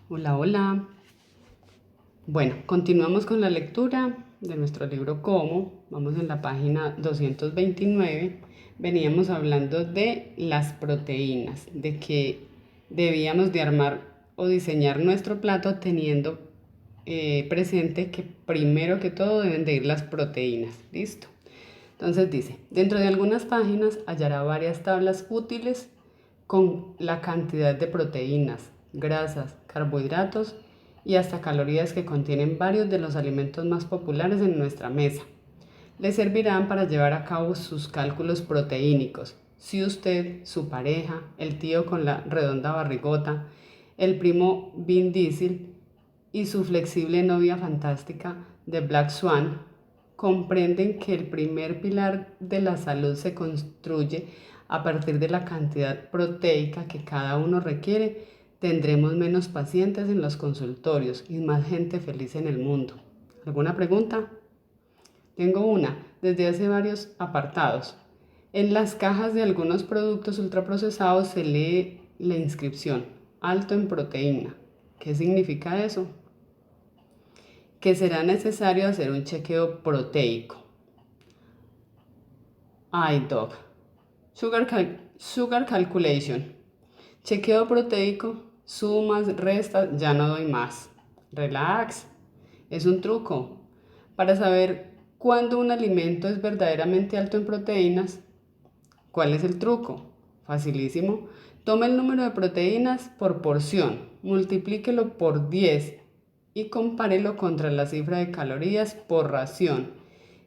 Hola, hola. Bueno, continuamos con la lectura de nuestro libro Cómo. Vamos en la página 229. Veníamos hablando de las proteínas, de que debíamos de armar o diseñar nuestro plato teniendo presente que primero que todo deben de ir las proteínas. ¿Listo? Entonces dice, dentro de algunas páginas hallará varias tablas útiles con la cantidad de proteínas, grasas, carbohidratos y hasta calorías que contienen varios de los alimentos más populares en nuestra mesa. Le servirán para llevar a cabo sus cálculos proteínicos. Si usted, su pareja, el tío con la redonda barrigota, el primo Vin Diesel y su flexible novia fantástica de Black Swan comprenden que el primer pilar de la salud se construye a partir de la cantidad proteica que cada uno requiere, tendremos menos pacientes en los consultorios y más gente feliz en el mundo. ¿Alguna pregunta? Tengo una, desde hace varios apartados. En las cajas de algunos productos ultraprocesados se lee la inscripción, alto en proteína. ¿Qué significa eso? Que será necesario hacer un chequeo proteico. iDog. Sugar calculation. Chequeo proteico, sumas, restas, ya no doy más. Relax. Es un truco. Para saber cuándo un alimento es verdaderamente alto en proteínas, ¿cuál es el truco? Facilísimo. Tome el número de proteínas por porción, multiplíquelo por 10 y compárelo contra la cifra de calorías por ración.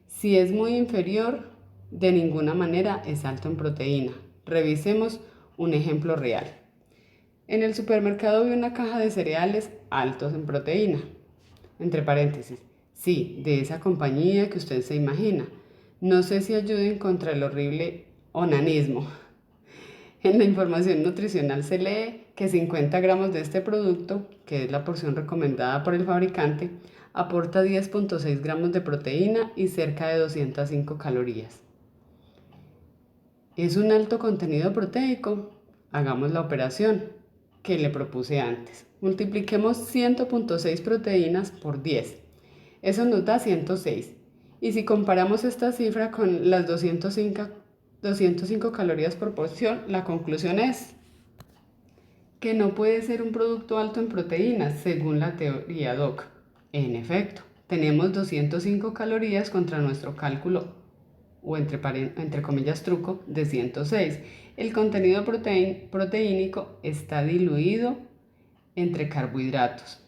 Si es muy inferior, de ninguna manera es alto en proteína. Revisemos un ejemplo real. En el supermercado vi una caja de cereales altos en proteína. Entre paréntesis, sí, de esa compañía que usted se imagina. No sé si ayuden contra el horrible onanismo. En la información nutricional se lee que 50 gramos de este producto, que es la porción recomendada por el fabricante, aporta 10.6 gramos de proteína y cerca de 205 calorías. ¿Es un alto contenido proteico? Hagamos la operación que le propuse antes. Multipliquemos 100.6 proteínas por 10. Eso nos da 106. Y si comparamos esta cifra con las 205 calorías por porción, la conclusión es que no puede ser un producto alto en proteínas, según la teoría DOC. En efecto, tenemos 205 calorías contra nuestro cálculo, o entre comillas truco, de 106. El contenido proteínico está diluido entre carbohidratos.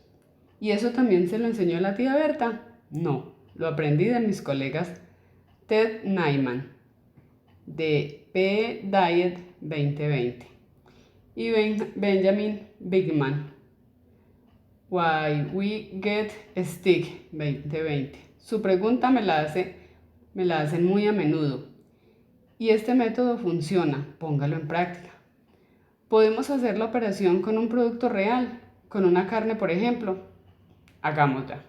¿Y eso también se lo enseñó la tía Berta? No, lo aprendí de mis colegas Ted Nyman, de P-Diet 2020, y Benjamin Bigman, Why We Get Sick 2020. Su pregunta me la hacen muy a menudo. Y este método funciona, póngalo en práctica. Podemos hacer la operación con un producto real, con una carne por ejemplo. Hagámosla.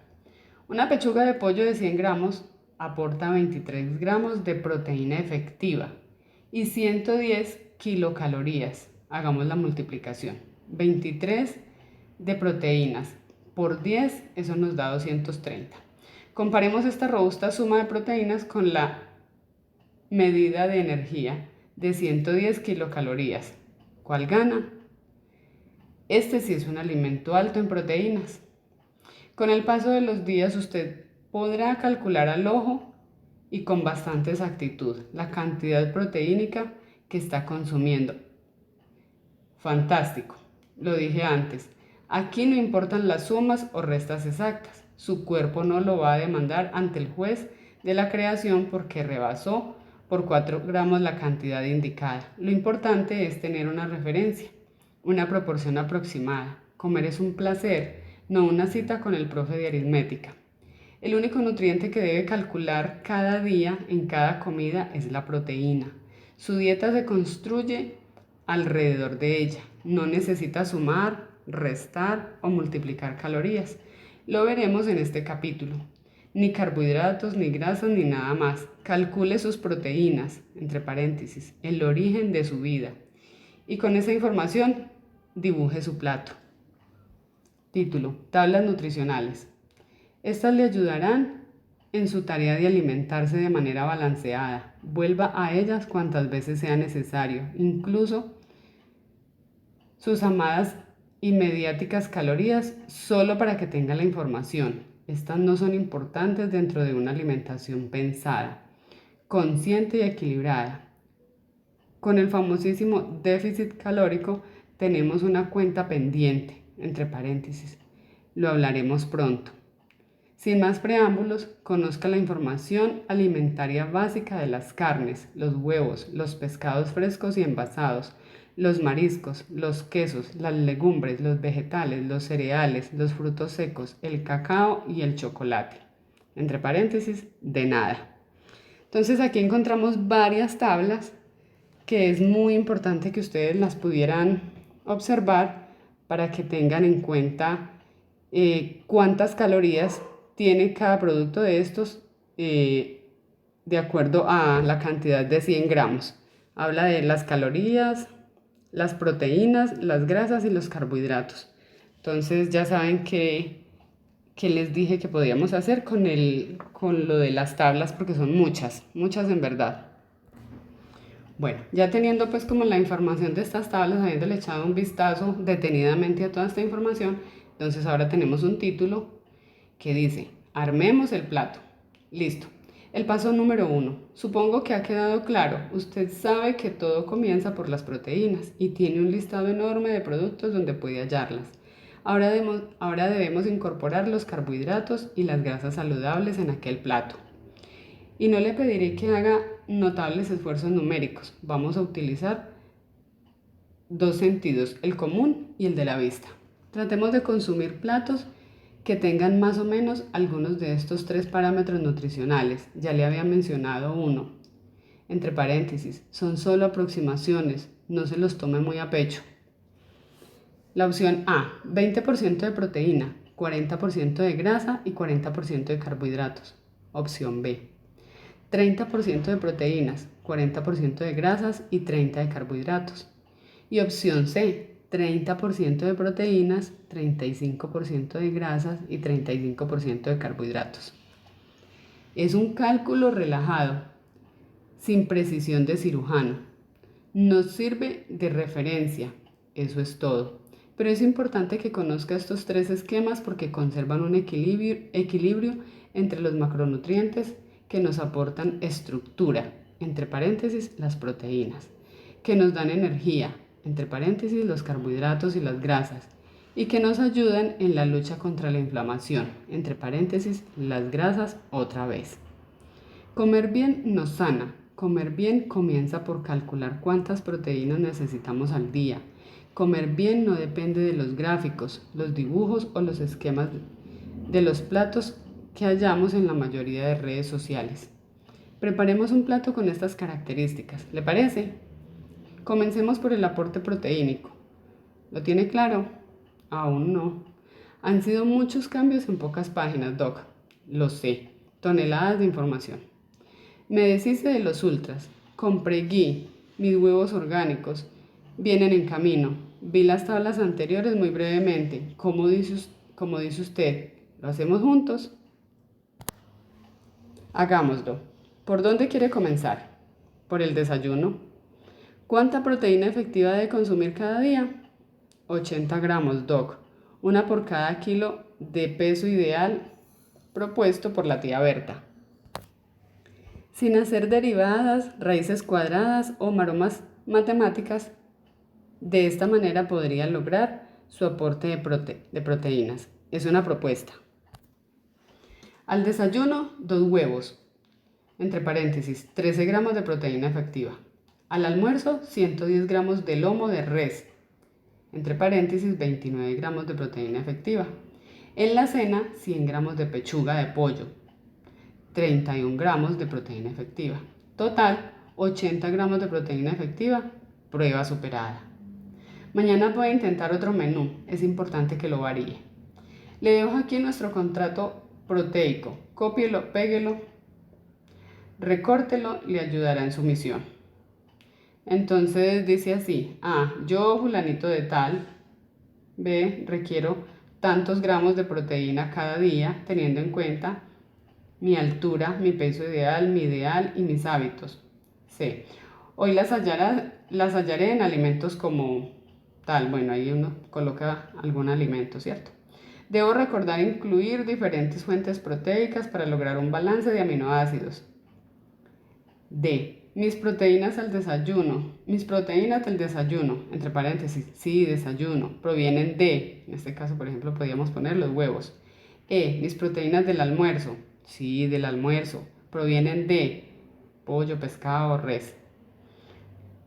Una pechuga de pollo de 100 gramos aporta 23 gramos de proteína efectiva y 110 kilocalorías. Hagamos la multiplicación. 23 de proteínas por 10, eso nos da 230. Comparemos esta robusta suma de proteínas con la medida de energía de 110 kilocalorías. ¿Cuál gana? Este sí es un alimento alto en proteínas. Con el paso de los días usted podrá calcular al ojo y con bastante exactitud la cantidad proteínica que está consumiendo. Fantástico, lo dije antes, aquí no importan las sumas o restas exactas, su cuerpo no lo va a demandar ante el juez de la creación porque rebasó por 4 gramos la cantidad indicada. Lo importante es tener una referencia, una proporción aproximada. Comer es un placer, no una cita con el profe de aritmética. El único nutriente que debe calcular cada día en cada comida es la proteína. Su dieta se construye alrededor de ella. No necesita sumar, restar o multiplicar calorías. Lo veremos en este capítulo. Ni carbohidratos, ni grasas, ni nada más. Calcule sus proteínas, entre paréntesis, el origen de su vida. Y con esa información, dibuje su plato. Título: Tablas nutricionales. Estas le ayudarán en su tarea de alimentarse de manera balanceada. Vuelva a ellas cuantas veces sea necesario, incluso sus amadas y mediáticas calorías, solo para que tenga la información. Estas no son importantes dentro de una alimentación pensada, consciente y equilibrada. Con el famosísimo déficit calórico tenemos una cuenta pendiente, entre paréntesis. Lo hablaremos pronto. Sin más preámbulos, conozca la información alimentaria básica de las carnes, los huevos, los pescados frescos y envasados, los mariscos, los quesos, las legumbres, los vegetales, los cereales, los frutos secos, el cacao y el chocolate. Entre paréntesis, de nada. Entonces aquí encontramos varias tablas que es muy importante que ustedes las pudieran observar para que tengan en cuenta cuántas calorías tiene cada producto de estos de acuerdo a la cantidad de 100 gramos. Habla de las calorías, las proteínas, las grasas y los carbohidratos. Entonces ya saben que les dije que podíamos hacer con lo de las tablas, porque son muchas en verdad. Bueno, ya teniendo pues como la información de estas tablas, habiéndole echado un vistazo detenidamente a toda esta información, entonces ahora tenemos un título que dice: armemos el plato. Listo. El paso número 1. Supongo que ha quedado claro. Usted sabe que todo comienza por las proteínas y tiene un listado enorme de productos donde puede hallarlas. Ahora debemos incorporar los carbohidratos y las grasas saludables en aquel plato. Y no le pediré que haga notables esfuerzos numéricos. Vamos a utilizar dos sentidos, el común y el de la vista. Tratemos de consumir platos que tengan más o menos algunos de estos 3 parámetros nutricionales. Ya le había mencionado uno. Entre paréntesis, son solo aproximaciones, no se los tome muy a pecho. La opción A: 20% de proteína, 40% de grasa y 40% de carbohidratos. Opción B: 30% de proteínas, 40% de grasas y 30% de carbohidratos. Y opción C: 30% de proteínas, 35% de grasas y 35% de carbohidratos. Es un cálculo relajado, sin precisión de cirujano. Nos sirve de referencia, eso es todo. Pero es importante que conozca estos 3 esquemas porque conservan un equilibrio entre los macronutrientes que nos aportan estructura, entre paréntesis las proteínas, que nos dan energía, entre paréntesis los carbohidratos y las grasas, y que nos ayudan en la lucha contra la inflamación, entre paréntesis las grasas otra vez. Comer bien nos sana. Comer bien comienza por calcular cuántas proteínas necesitamos al día. Comer bien no depende de los gráficos, los dibujos o los esquemas de los platos que hallamos en la mayoría de redes sociales. Preparemos un plato con estas características, ¿le parece? Comencemos por el aporte proteínico. ¿Lo tiene claro? Aún no. Han sido muchos cambios en pocas páginas, Doc. Lo sé. Toneladas de información. Me deshice de los ultras. Compré ghee. Mis huevos orgánicos vienen en camino. Vi las tablas anteriores muy brevemente. Como dice usted, ¿lo hacemos juntos? Hagámoslo. ¿Por dónde quiere comenzar? ¿Por el desayuno? ¿Cuánta proteína efectiva debe consumir cada día? 80 gramos, Doc. Una por cada kilo de peso ideal propuesto por la tía Berta. Sin hacer derivadas, raíces cuadradas o maromas matemáticas, de esta manera podría lograr su aporte de proteínas. Es una propuesta. Al desayuno, 2 huevos, entre paréntesis, 13 gramos de proteína efectiva. Al almuerzo, 110 gramos de lomo de res, entre paréntesis, 29 gramos de proteína efectiva. En la cena, 100 gramos de pechuga de pollo, 31 gramos de proteína efectiva. Total, 80 gramos de proteína efectiva, prueba superada. Mañana puede intentar otro menú, es importante que lo varíe. Le dejo aquí nuestro contrato proteico, cópielo, péguelo, recórtelo, le ayudará en su misión. Entonces dice así: A, yo fulanito de tal, B, requiero tantos gramos de proteína cada día, teniendo en cuenta mi altura, mi peso ideal, mi ideal y mis hábitos. C. Hoy las hallaré en alimentos como tal. Bueno, ahí uno coloca algún alimento, ¿cierto? Debo recordar incluir diferentes fuentes proteicas para lograr un balance de aminoácidos. D. Mis proteínas del desayuno, entre paréntesis, sí, desayuno, provienen de, en este caso, por ejemplo, podríamos poner los huevos. E. Mis proteínas del almuerzo, sí, del almuerzo, provienen de pollo, pescado, res.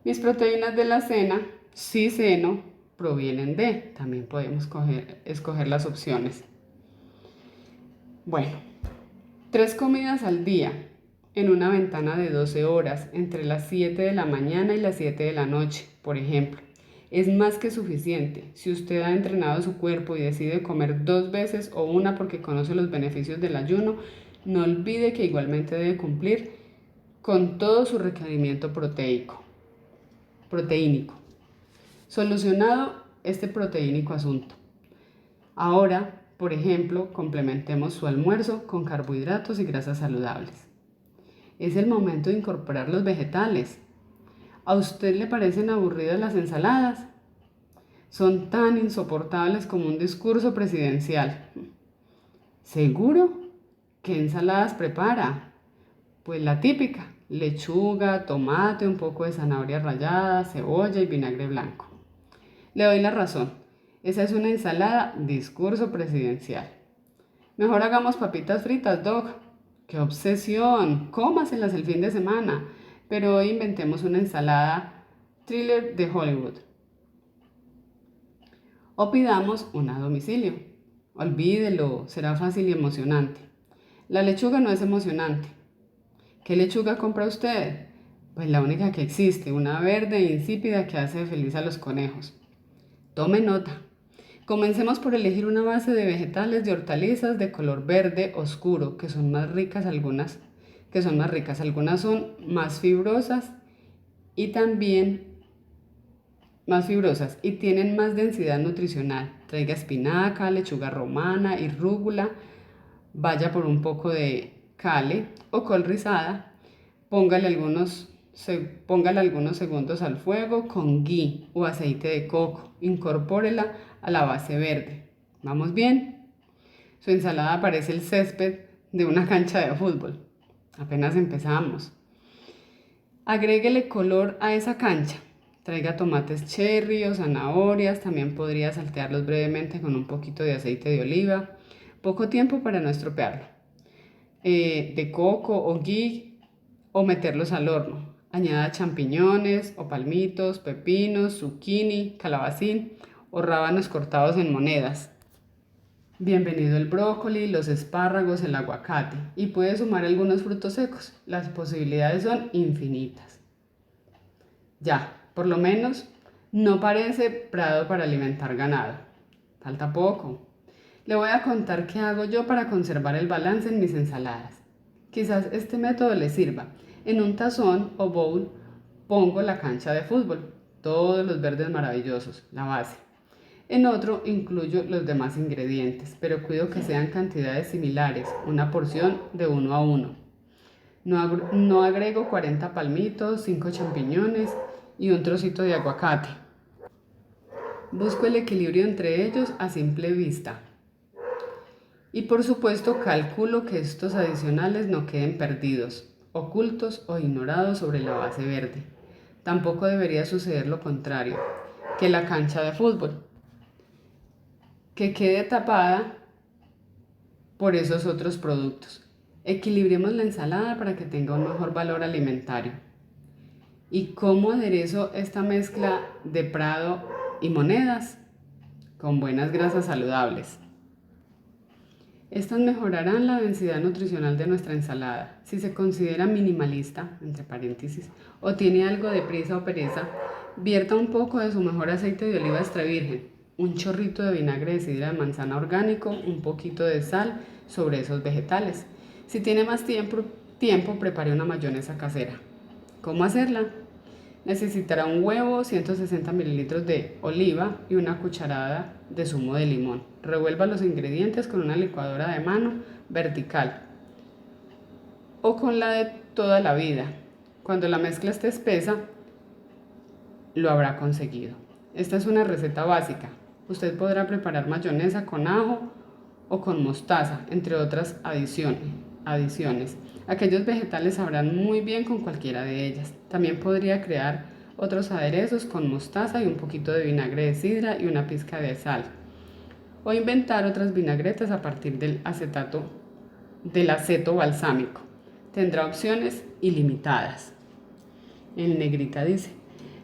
Mis proteínas de la cena, sí ceno, provienen de, también podemos escoger las opciones. Bueno, 3 comidas al día en una ventana de 12 horas, entre las 7 de la mañana y las 7 de la noche, por ejemplo. Es más que suficiente. Si usted ha entrenado su cuerpo y decide comer 2 veces o una porque conoce los beneficios del ayuno, no olvide que igualmente debe cumplir con todo su requerimiento proteínico. Solucionado este proteínico asunto. Ahora, por ejemplo, complementemos su almuerzo con carbohidratos y grasas saludables. Es el momento de incorporar los vegetales. ¿A usted le parecen aburridas las ensaladas? Son tan insoportables como un discurso presidencial. ¿Seguro? ¿Qué ensaladas prepara? Pues la típica: lechuga, tomate, un poco de zanahoria rallada, cebolla y vinagre blanco. Le doy la razón. Esa es una ensalada discurso presidencial. Mejor hagamos papitas fritas, Doc. ¡Qué obsesión! Cómaselas el fin de semana. Pero hoy inventemos una ensalada thriller de Hollywood. O pidamos una a domicilio. Olvídelo, será fácil y emocionante. La lechuga no es emocionante. ¿Qué lechuga compra usted? Pues la única que existe, una verde e insípida que hace feliz a los conejos. Tome nota. Comencemos por elegir una base de vegetales de hortalizas de color verde oscuro, que son más ricas algunas son más fibrosas y tienen más densidad nutricional. Traiga espinaca, lechuga romana y rúgula, vaya por un poco de cale o col rizada, póngale algunos segundos al fuego con ghee o aceite de coco, incorpórela a la base verde. ¿Vamos bien? Su ensalada parece el césped de una cancha de fútbol. Apenas empezamos. Agréguele color a esa cancha. Traiga tomates cherry o zanahorias, también podría saltearlos brevemente con un poquito de aceite de oliva. Poco tiempo para no estropearlo. De coco o ghee o meterlos al horno. Añada champiñones o palmitos, pepinos, zucchini, calabacín o rábanos cortados en monedas. Bienvenido el brócoli, los espárragos, el aguacate y puede sumar algunos frutos secos. Las posibilidades son infinitas. Ya, por lo menos, no parece prado para alimentar ganado. Falta poco. Le voy a contar qué hago yo para conservar el balance en mis ensaladas. Quizás este método le sirva. En un tazón o bowl pongo la cancha de fútbol, todos los verdes maravillosos, la base. En otro incluyo los demás ingredientes, pero cuido que sean cantidades similares, una porción de 1 a 1. No agrego 40 palmitos, 5 champiñones y un trocito de aguacate. Busco el equilibrio entre ellos a simple vista. Y por supuesto calculo que estos adicionales no queden perdidos, ocultos o ignorados sobre la base verde. Tampoco debería suceder lo contrario, que la cancha de fútbol, que quede tapada por esos otros productos. Equilibremos la ensalada para que tenga un mejor valor alimentario. ¿Y cómo aderezo esta mezcla de prado y monedas? Con buenas grasas saludables. Estas mejorarán la densidad nutricional de nuestra ensalada. Si se considera minimalista, entre paréntesis, o tiene algo de prisa o pereza, vierta un poco de su mejor aceite de oliva extra virgen, un chorrito de vinagre de sidra de manzana orgánico, un poquito de sal sobre esos vegetales. Si tiene más tiempo, prepare una mayonesa casera. ¿Cómo hacerla? Necesitará un huevo, 160 mililitros de oliva y una cucharada de zumo de limón. Revuelva los ingredientes con una licuadora de mano vertical o con la de toda la vida. Cuando la mezcla esté espesa, lo habrá conseguido. Esta es una receta básica. Usted podrá preparar mayonesa con ajo o con mostaza, entre otras adiciones. Aquellos vegetales sabrán muy bien con cualquiera de ellas. También podría crear otros aderezos con mostaza y un poquito de vinagre de sidra y una pizca de sal. O inventar otras vinagretas a partir del aceto balsámico. Tendrá opciones ilimitadas. En negrita dice: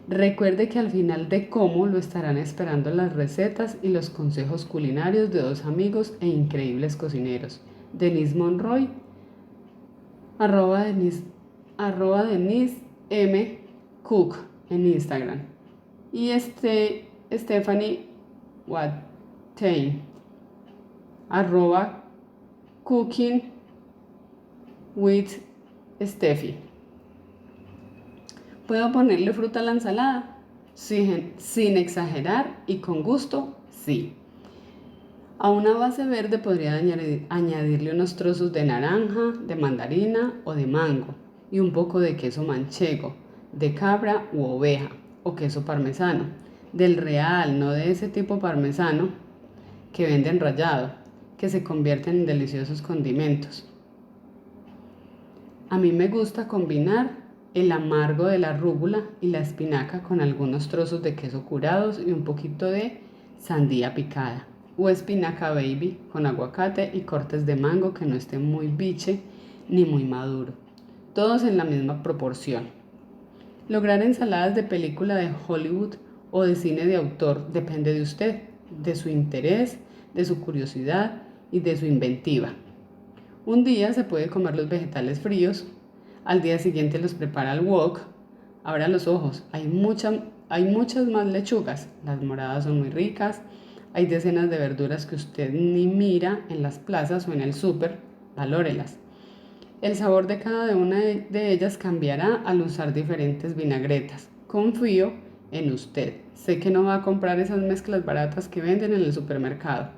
recuerde que al final de Cómo lo estarán esperando las recetas y los consejos culinarios de dos amigos e increíbles cocineros, Denise Monroy, @Denise M. Cook en Instagram, y Stephanie Watain, @Cooking with Steffi. ¿Puedo ponerle fruta a la ensalada? Sin exagerar y con gusto, sí. A una base verde podría añadirle unos trozos de naranja, de mandarina o de mango y un poco de queso manchego, de cabra u oveja o queso parmesano, del real, no de ese tipo parmesano que venden rallado, que se convierten en deliciosos condimentos. A mí me gusta combinar el amargo de la rúgula y la espinaca con algunos trozos de queso curados y un poquito de sandía picada, o espinaca baby con aguacate y cortes de mango que no esté muy biche ni muy maduro, todos en la misma proporción. Lograr ensaladas de película de Hollywood o de cine de autor depende de usted, de su interés, de su curiosidad y de su inventiva. Un día se puede comer los vegetales fríos, al día siguiente los prepara al wok. Abra los ojos, hay muchas más lechugas, las moradas son muy ricas, hay decenas de verduras que usted ni mira en las plazas o en el súper, valórelas. El sabor de cada una de ellas cambiará al usar diferentes vinagretas. Confío en usted, sé que no va a comprar esas mezclas baratas que venden en el supermercado.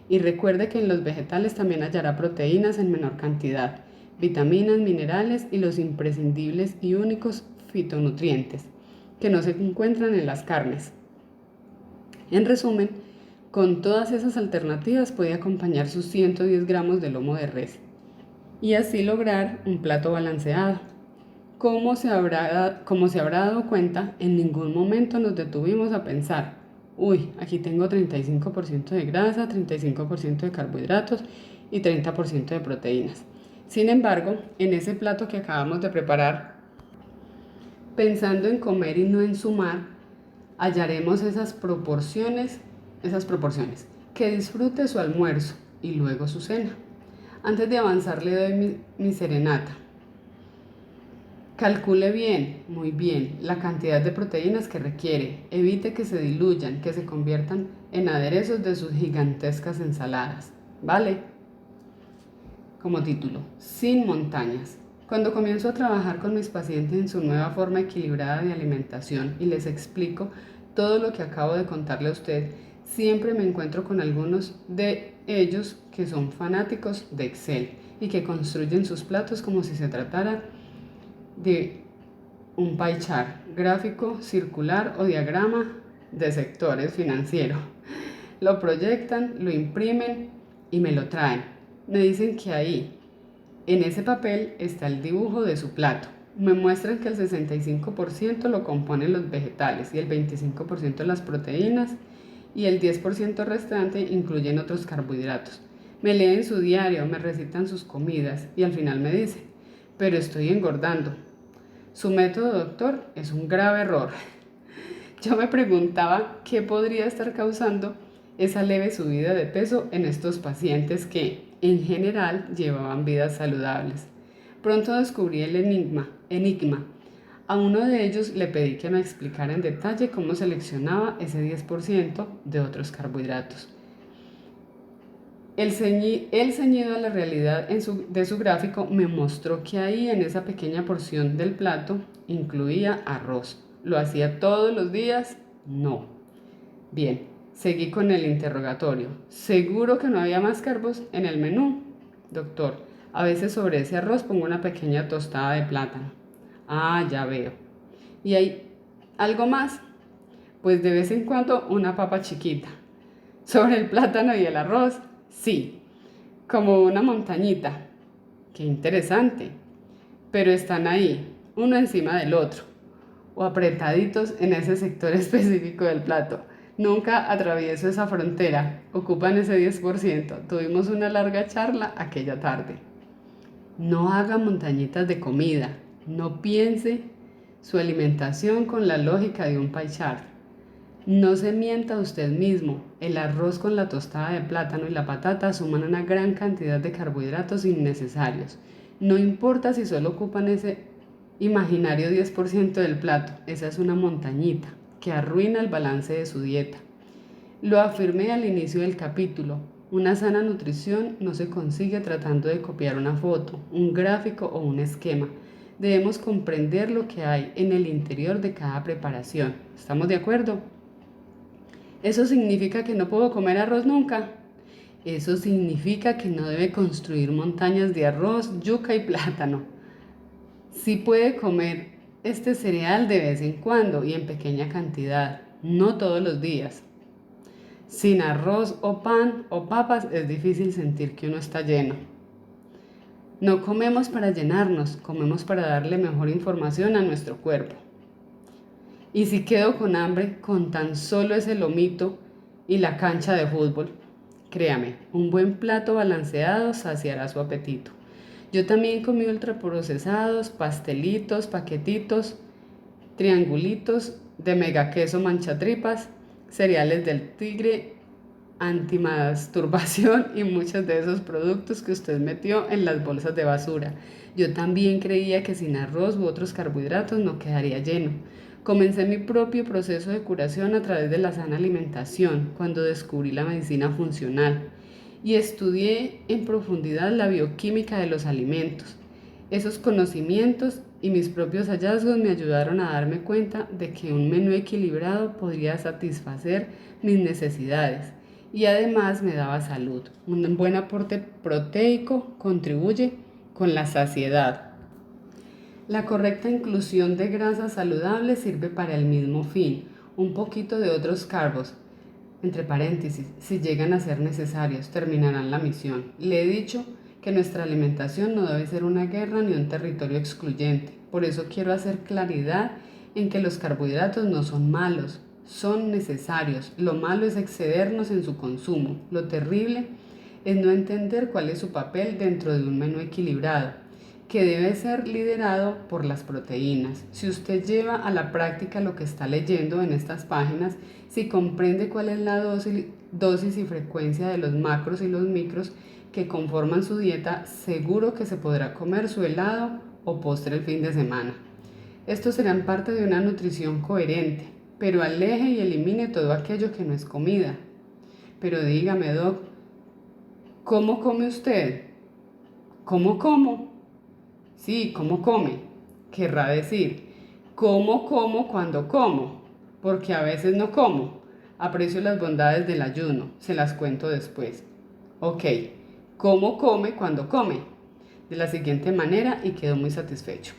Y recuerde que en los vegetales también hallará proteínas en menor cantidad, vitaminas, minerales y los imprescindibles y únicos fitonutrientes que no se encuentran en las carnes. En resumen, con todas esas alternativas puede acompañar sus 110 gramos de lomo de res y así lograr un plato balanceado. Como se habrá dado cuenta, en ningún momento nos detuvimos a pensar: uy, aquí tengo 35% de grasa, 35% de carbohidratos y 30% de proteínas. Sin embargo, en ese plato que acabamos de preparar, pensando en comer y no en sumar, hallaremos esas proporciones. Que disfrute su almuerzo y luego su cena. Antes de avanzar le doy mi serenata. Calcule bien, muy bien, la cantidad de proteínas que requiere. Evite que se diluyan, que se conviertan en aderezos de sus gigantescas ensaladas. ¿Vale? Como título: sin montañas. Cuando comienzo a trabajar con mis pacientes en su nueva forma equilibrada de alimentación y les explico todo lo que acabo de contarle a usted, siempre me encuentro con algunos de ellos que son fanáticos de Excel y que construyen sus platos como si se tratara de un pie chart, gráfico circular o diagrama de sectores financieros. Lo proyectan, lo imprimen y me lo traen. Me dicen que ahí, en ese papel, está el dibujo de su plato. Me muestran que el 65% lo componen los vegetales y el 25% las proteínas y el 10% restante incluyen otros carbohidratos. Me leen su diario, me recitan sus comidas y al final me dicen: pero estoy engordando. Su método, doctor, es un grave error. Yo me preguntaba qué podría estar causando esa leve subida de peso en estos pacientes que, en general, llevaban vidas saludables. Pronto descubrí el enigma. A uno de ellos le pedí que me explicara en detalle cómo seleccionaba ese 10% de otros carbohidratos. El ceñido a la realidad de su gráfico me mostró que ahí, en esa pequeña porción del plato, incluía arroz, ¿Lo hacía todos los días? No. Bien, seguí con el interrogatorio. ¿Seguro que no había más carbos en el menú? Doctor, a veces sobre ese arroz pongo una pequeña tostada de plátano. Ah, ya veo. ¿Y hay algo más? Pues de vez en cuando una papa chiquita. Sobre el plátano y el arroz, sí, como una montañita. Qué interesante. Pero están ahí, uno encima del otro, o apretaditos en ese sector específico del plato. Nunca atravieso esa frontera, ocupan ese 10%. Tuvimos una larga charla aquella tarde. No haga montañitas de comida, no piense su alimentación con la lógica de un pie chart. No se mienta a usted mismo, el arroz con la tostada de plátano y la patata suman una gran cantidad de carbohidratos innecesarios. No importa si solo ocupan ese imaginario 10% del plato, esa es una montañita que arruina el balance de su dieta. Lo afirmé al inicio del capítulo, una sana nutrición no se consigue tratando de copiar una foto, un gráfico o un esquema. Debemos comprender lo que hay en el interior de cada preparación. ¿Estamos de acuerdo? ¿Eso significa que no puedo comer arroz nunca? Eso significa que no debe construir montañas de arroz, yuca y plátano. Sí puede comer este cereal de vez en cuando y en pequeña cantidad, no todos los días. Sin arroz o pan o papas es difícil sentir que uno está lleno. No comemos para llenarnos, comemos para darle mejor información a nuestro cuerpo. Y si quedo con hambre con tan solo ese lomito y la cancha de fútbol, créame, un buen plato balanceado saciará su apetito. Yo también comí ultraprocesados, pastelitos, paquetitos, triangulitos de mega queso manchatripas, cereales del tigre, antimasturbación y muchos de esos productos que usted metió en las bolsas de basura. Yo también creía que sin arroz u otros carbohidratos no quedaría lleno. Comencé mi propio proceso de curación a través de la sana alimentación cuando descubrí la medicina funcional y estudié en profundidad la bioquímica de los alimentos. Esos conocimientos y mis propios hallazgos me ayudaron a darme cuenta de que un menú equilibrado podría satisfacer mis necesidades y además me daba salud. Un buen aporte proteico contribuye con la saciedad. La correcta inclusión de grasas saludables sirve para el mismo fin, un poquito de otros carbos, entre paréntesis, si llegan a ser necesarios, terminarán la misión. Le he dicho que nuestra alimentación no debe ser una guerra ni un territorio excluyente. Por eso quiero hacer claridad en que los carbohidratos no son malos, son necesarios. Lo malo es excedernos en su consumo. Lo terrible es no entender cuál es su papel dentro de un menú equilibrado que debe ser liderado por las proteínas. Si usted lleva a la práctica lo que está leyendo en estas páginas, si comprende cuál es la dosis y frecuencia de los macros y los micros que conforman su dieta, seguro que se podrá comer su helado o postre el fin de semana. Estos serán parte de una nutrición coherente, pero aleje y elimine todo aquello que no es comida. Pero dígame, Doc, ¿cómo come usted? ¿Cómo como? Sí, ¿cómo come? Querrá decir, ¿cómo como cuando como? Porque a veces no como. Aprecio las bondades del ayuno, se las cuento después. Ok, ¿cómo come cuando come? De la siguiente manera y quedo muy satisfecho.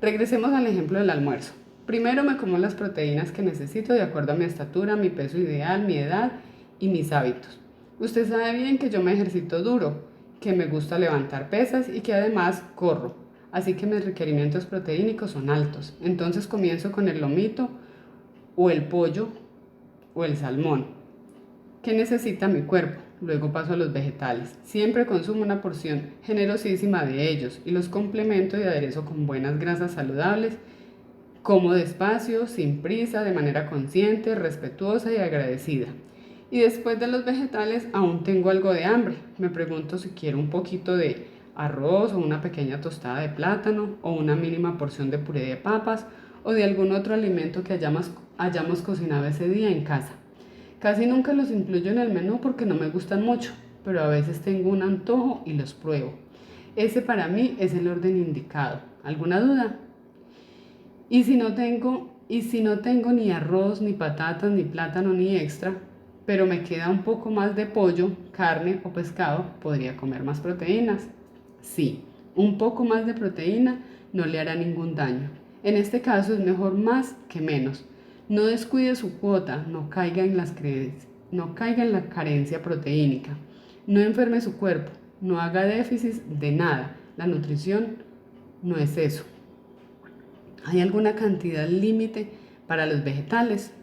Regresemos al ejemplo del almuerzo. Primero me como las proteínas que necesito de acuerdo a mi estatura, mi peso ideal, mi edad y mis hábitos. Usted sabe bien que yo me ejercito duro, que me gusta levantar pesas y que además corro. Así que mis requerimientos proteínicos son altos. Entonces comienzo con el lomito o el pollo o el salmón. ¿Qué necesita mi cuerpo? Luego paso a los vegetales. Siempre consumo una porción generosísima de ellos y los complemento y aderezo con buenas grasas saludables. Como despacio, sin prisa, de manera consciente, respetuosa y agradecida. Y después de los vegetales aún tengo algo de hambre. Me pregunto si quiero un poquito de arroz o una pequeña tostada de plátano o una mínima porción de puré de papas o de algún otro alimento que hayamos cocinado ese día en casa. Casi nunca los incluyo en el menú porque no me gustan mucho, pero a veces tengo un antojo y los pruebo. Ese para mí es el orden indicado. ¿Alguna duda? Y si no tengo Y si no tengo ni arroz, ni patatas, ni plátano, ni extra, pero me queda un poco más de pollo, carne o pescado, ¿podría comer más proteínas? Sí, un poco más de proteína no le hará ningún daño. En este caso es mejor más que menos. No descuide su cuota, no caiga en la carencia proteínica. No enferme su cuerpo, no haga déficit de nada. La nutrición no es eso. ¿Hay alguna cantidad límite para los vegetales?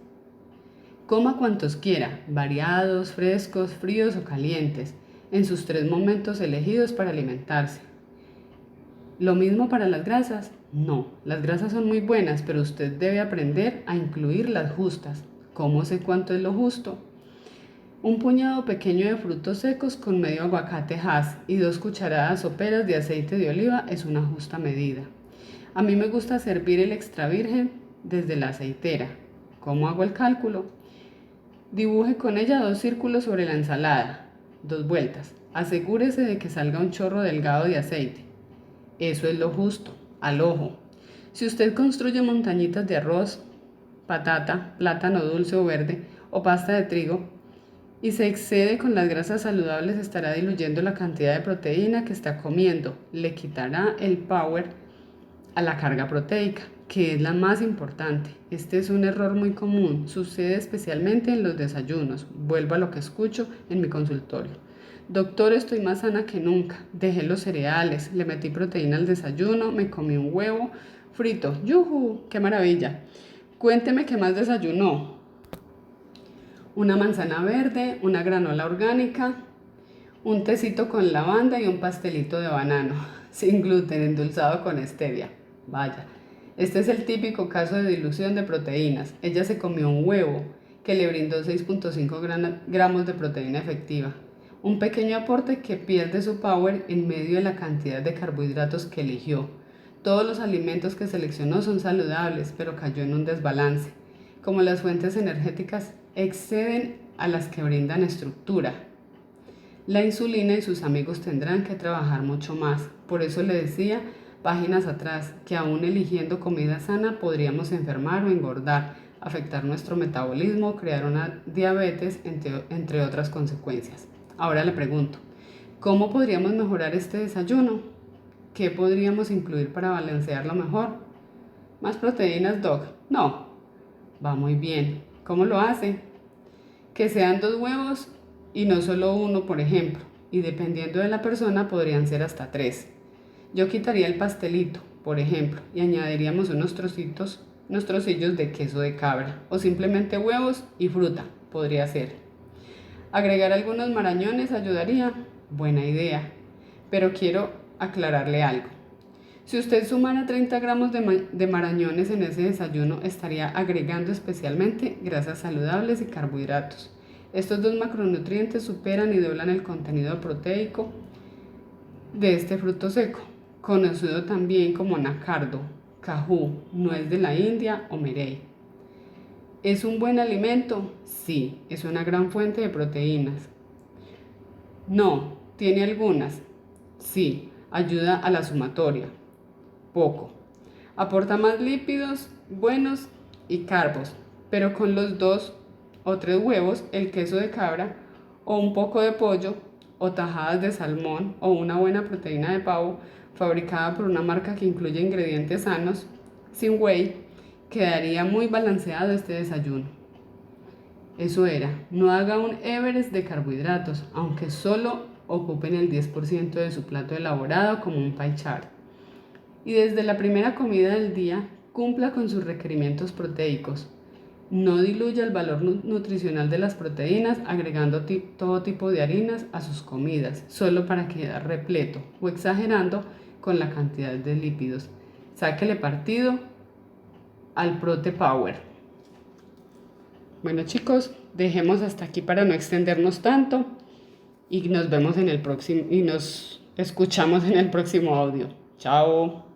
Coma cuantos quiera, variados, frescos, fríos o calientes, en sus 3 momentos elegidos para alimentarse. ¿Lo mismo para las grasas? No, las grasas son muy buenas, pero usted debe aprender a incluir las justas. ¿Cómo sé cuánto es lo justo? Un puñado pequeño de frutos secos con medio aguacate Hass y 2 cucharadas soperas de aceite de oliva es una justa medida. A mí me gusta servir el extra virgen desde la aceitera. ¿Cómo hago el cálculo? Dibuje con ella 2 círculos sobre la ensalada, 2 vueltas. Asegúrese de que salga un chorro delgado de aceite. Eso es lo justo, al ojo. Si usted construye montañitas de arroz, patata, plátano dulce o verde o pasta de trigo y se excede con las grasas saludables, estará diluyendo la cantidad de proteína que está comiendo. Le quitará el power a la carga proteica, que es la más importante. Este es un error muy común, sucede especialmente en los desayunos. Vuelvo a lo que escucho en mi consultorio. Doctor, estoy más sana que nunca. Dejé los cereales, le metí proteína al desayuno, me comí un huevo frito. ¡Yujú! ¡Qué maravilla! Cuénteme qué más desayunó. Una manzana verde, una granola orgánica, un tecito con lavanda y un pastelito de banano, sin gluten, endulzado con stevia. Vaya, este es el típico caso de dilución de proteínas. Ella se comió un huevo que le brindó 6.5 gramos de proteína efectiva. Un pequeño aporte que pierde su power en medio de la cantidad de carbohidratos que eligió. Todos los alimentos que seleccionó son saludables, pero cayó en un desbalance. Como las fuentes energéticas exceden a las que brindan estructura, la insulina y sus amigos tendrán que trabajar mucho más. Por eso le decía páginas atrás que aún eligiendo comida sana podríamos enfermar o engordar, afectar nuestro metabolismo, crear una diabetes, entre otras consecuencias. Ahora le pregunto, ¿cómo podríamos mejorar este desayuno? ¿Qué podríamos incluir para balancearlo mejor? ¿Más proteínas, Doc? No. Va muy bien. ¿Cómo lo hace? Que sean 2 huevos y no solo uno, por ejemplo. Y dependiendo de la persona podrían ser hasta 3. Yo quitaría el pastelito, por ejemplo, y añadiríamos unos trocillos de queso de cabra. O simplemente huevos y fruta, podría ser. Agregar algunos marañones ayudaría. Buena idea. Pero quiero aclararle algo. Si usted sumara 30 gramos de marañones en ese desayuno, estaría agregando especialmente grasas saludables y carbohidratos. Estos 2 macronutrientes superan y doblan el contenido proteico de este fruto seco, conocido también como anacardo, cajú, nuez de la India o merey. ¿Es un buen alimento? Sí, es una gran fuente de proteínas. No, tiene algunas. Sí, ayuda a la sumatoria. Poco. Aporta más lípidos buenos y carbos, pero con los 2 o 3 huevos, el queso de cabra o un poco de pollo o tajadas de salmón o una buena proteína de pavo fabricada por una marca que incluye ingredientes sanos, sin whey, quedaría muy balanceado este desayuno. Eso era, no haga un Everest de carbohidratos, aunque solo ocupen el 10% de su plato elaborado como un pie chart. Y desde la primera comida del día, cumpla con sus requerimientos proteicos. No diluya el valor nutricional de las proteínas agregando todo tipo de harinas a sus comidas, solo para quedar repleto o exagerando con la cantidad de lípidos. Sáquele partido al Prote Power. Bueno chicos, dejemos hasta aquí para no extendernos tanto y nos vemos en el próximo y nos escuchamos en el próximo audio. Chao.